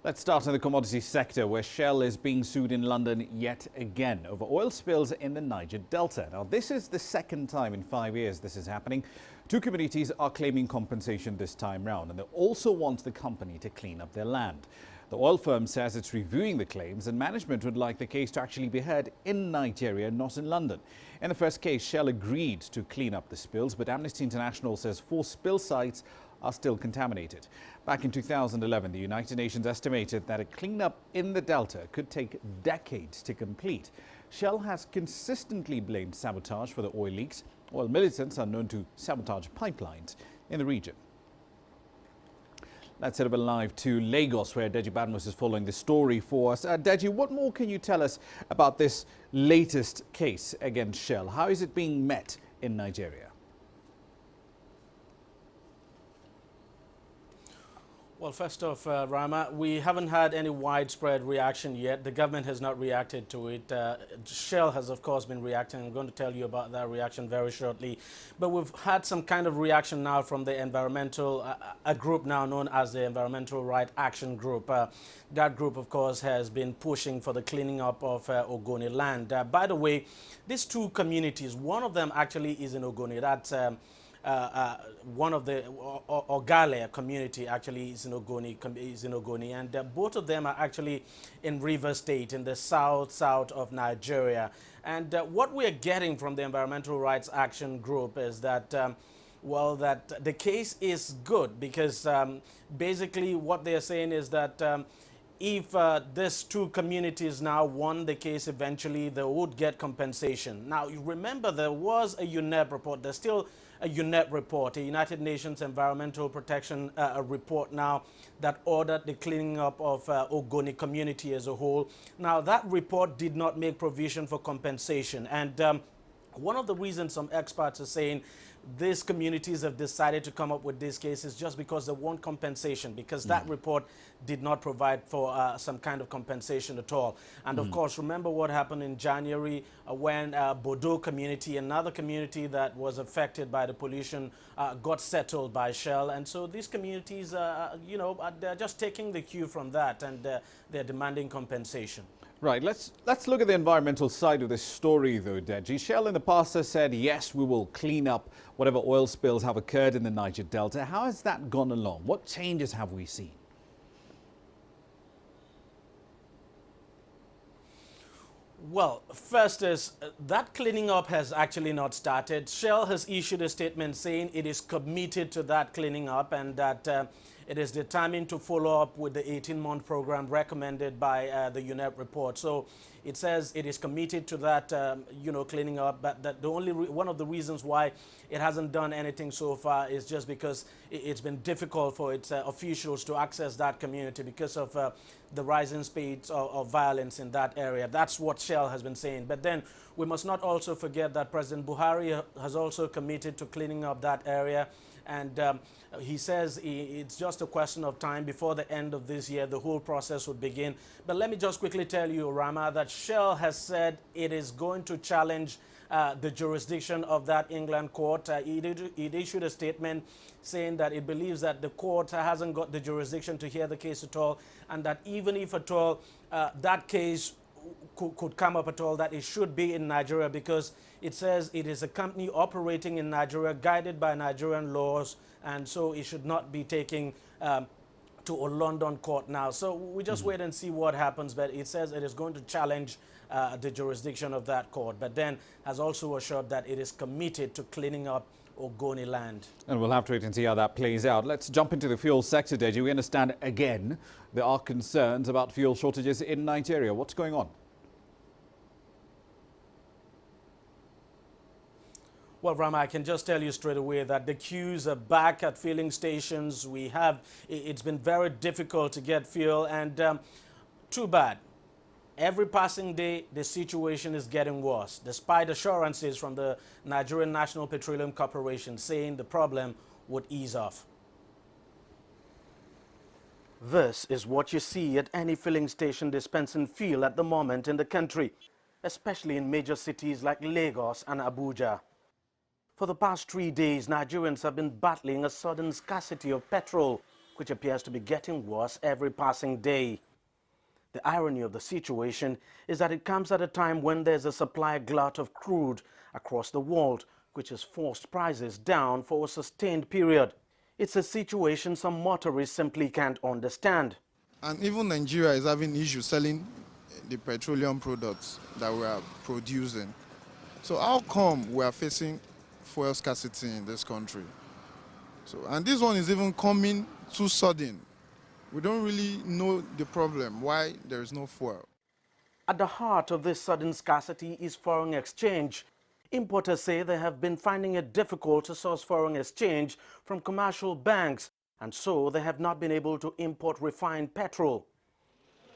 Let's start in the commodity sector, where Shell is being sued in London yet again over oil spills in the Niger Delta. Now, this is the second time in 5 years this is happening. Two communities are claiming compensation this time round, and they also want the company to clean up their land. The oil firm says it's reviewing the claims, and management would like the case to actually be heard in Nigeria, not in London. In the first case, Shell agreed to clean up the spills, but Amnesty International says 4 spill sites are still contaminated. Back in 2011, the United Nations estimated that a cleanup in the Delta could take decades to complete. Shell has consistently blamed sabotage for the oil leaks, while militants are known to sabotage pipelines in the region. Let's head over live to Lagos, where Deji Badmus is following the story for us. Deji, what more can you tell us about this latest case against Shell? How is it being met in Nigeria? Well, first off, Rama, we haven't had any widespread reaction yet. The government has not reacted to it. Shell has, of course, been reacting. I'm going to tell you about that reaction very shortly. But we've had some kind of reaction now from the environmental, a group now known as the Environmental Right Action Group. That group, of course, has been pushing for the cleaning up of Ogoni land. By the way, these two communities, one of them actually is in Ogoni. That's one of the Ogale community actually is in Ogoni, and both of them are actually in Rivers State in the south of Nigeria. And what we are getting from the Environmental Rights Action Group is that well, that the case is good, because basically what they are saying is that if these two communities now won the case, eventually they would get compensation. Now, you remember there was a UNEP report. There's still a UNEP report, a United Nations Environmental Protection report now, that ordered the cleaning up of Ogoni community as a whole. Now, that report did not make provision for compensation. And one of the reasons some experts are saying these communities have decided to come up with this case is just because they want compensation, because that report did not provide for some kind of compensation at all. And of course, remember what happened in January when Bodo community, another community that was affected by the pollution, got settled by Shell. And so these communities, you know, they're just taking the cue from that, and they're demanding compensation. Right, let's look at the environmental side of this story, though, Deji. Shell in the past has said, yes, we will clean up whatever oil spills have occurred in the Niger Delta. How has that gone along? What changes have we seen? Well, first is that cleaning up has actually not started. Shell has issued a statement saying it is committed to that cleaning up, and that it is determined to follow up with the 18-month program recommended by the UNEP report. So it says it is committed to that, you know, cleaning up. But that the only one of the reasons why it hasn't done anything so far is just because it's been difficult for its officials to access that community because of the rising speeds of violence in that area. That's what Shell has been saying. But then we must not also forget that President Buhari has also committed to cleaning up that area. And he says it's just a question of time before the end of this year, the whole process would begin. But let me just quickly tell you, Rama, that Shell has said it is going to challenge the jurisdiction of that England court. It issued a statement saying that it believes that the court hasn't got the jurisdiction to hear the case at all, and that even if at all that case could come up at all, that it should be in Nigeria, because it says it is a company operating in Nigeria, guided by Nigerian laws, and so it should not be taking to a London court now. So we just wait and see what happens, but it says it is going to challenge the jurisdiction of that court, but then has also assured that it is committed to cleaning up Ogoni land. And we'll have to wait and see how that plays out. Let's jump into the fuel sector, Deji. We understand, again, there are concerns about fuel shortages in Nigeria. What's going on? Well, Rama, I can just tell you straight away that the queues are back at filling stations. It's been very difficult to get fuel, and too bad. Every passing day, the situation is getting worse, despite assurances from the Nigerian National Petroleum Corporation saying the problem would ease off. This is what you see at any filling station dispensing fuel at the moment in the country, especially in major cities like Lagos and Abuja. For the past 3 days, Nigerians have been battling a sudden scarcity of petrol. which appears to be getting worse every passing day. The irony of the situation is that it comes at a time when there's a supply glut of crude across the world, which has forced prices down for a sustained period. It's a situation some motorists simply can't understand. And even Nigeria is having issues selling the petroleum products that we are producing. So how come we are facing fuel scarcity in this country? And this one is even coming too sudden. We don't really know the problem, why there is no fuel. At the heart of this sudden scarcity is foreign exchange. Importers say they have been finding it difficult to source foreign exchange from commercial banks, and so they have not been able to import refined petrol.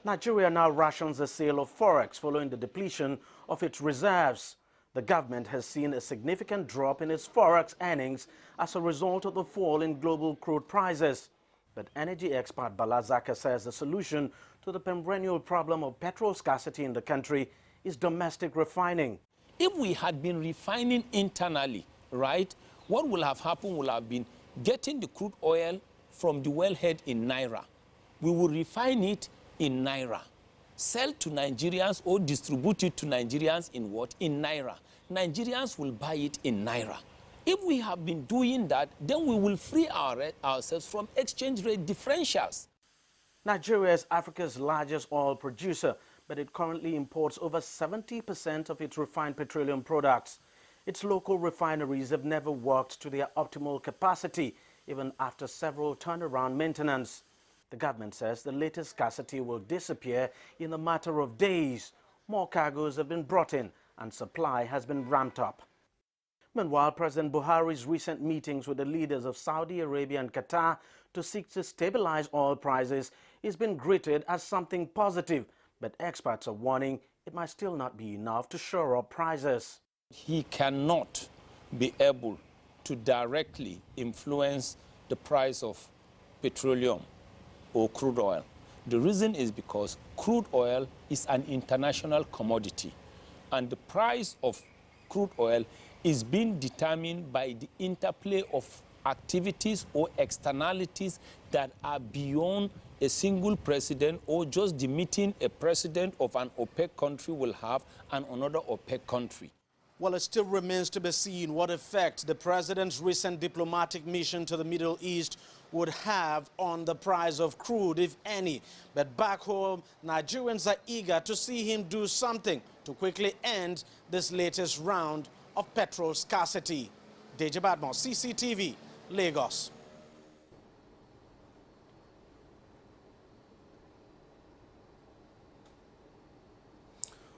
Nigeria now rations the sale of forex following the depletion of its reserves. The government has seen a significant drop in its forex earnings as a result of the fall in global crude prices. But energy expert Bala Zaka says the solution to the perennial problem of petrol scarcity in the country is domestic refining. If we had been refining internally, right, what will have happened will have been getting the crude oil from the wellhead in Naira. We will refine it in Naira, sell to Nigerians or distribute it to Nigerians in what? In Naira. Nigerians will buy it in Naira. If we have been doing that, then we will free ourselves from exchange rate differentials. Nigeria is Africa's largest oil producer, but it currently imports over 70% of its refined petroleum products. Its local refineries have never worked to their optimal capacity, even after several turnaround maintenance. The government says the latest scarcity will disappear in a matter of days. More cargoes have been brought in and supply has been ramped up. Meanwhile, President Buhari's recent meetings with the leaders of Saudi Arabia and Qatar to seek to stabilize oil prices is being greeted as something positive, but experts are warning it might still not be enough to shore up prices. He cannot be able to directly influence the price of petroleum or crude oil. The reason is because crude oil is an international commodity, and the price of crude oil is being determined by the interplay of activities or externalities that are beyond a single president or just the meeting a president of an OPEC country will have and another OPEC country. Well, it still remains to be seen what effect the president's recent diplomatic mission to the Middle East would have on the price of crude, if any. But back home, Nigerians are eager to see him do something to quickly end this latest round of petrol scarcity. Deja Badmo, CCTV, Lagos.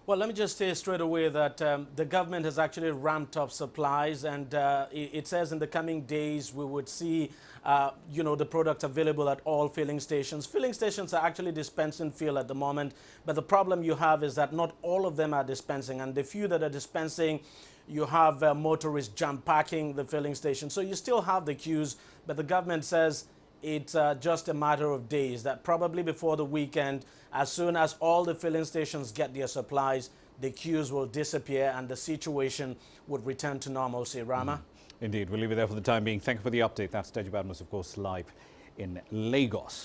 Well, let me just say straight away that the government has actually ramped up supplies, and it says in the coming days we would see, the product available at all filling stations. Filling stations are actually dispensing fuel at the moment, but the problem you have is that not all of them are dispensing, and the few that are dispensing, you have motorists jump packing the filling station. So you still have the queues, but the government says it's just a matter of days, that probably before the weekend, as soon as all the filling stations get their supplies, the queues will disappear and the situation would return to normalcy. Rama? Indeed. We'll leave it there for the time being. Thank you for the update. That's Deja Badmus, of course, live in Lagos.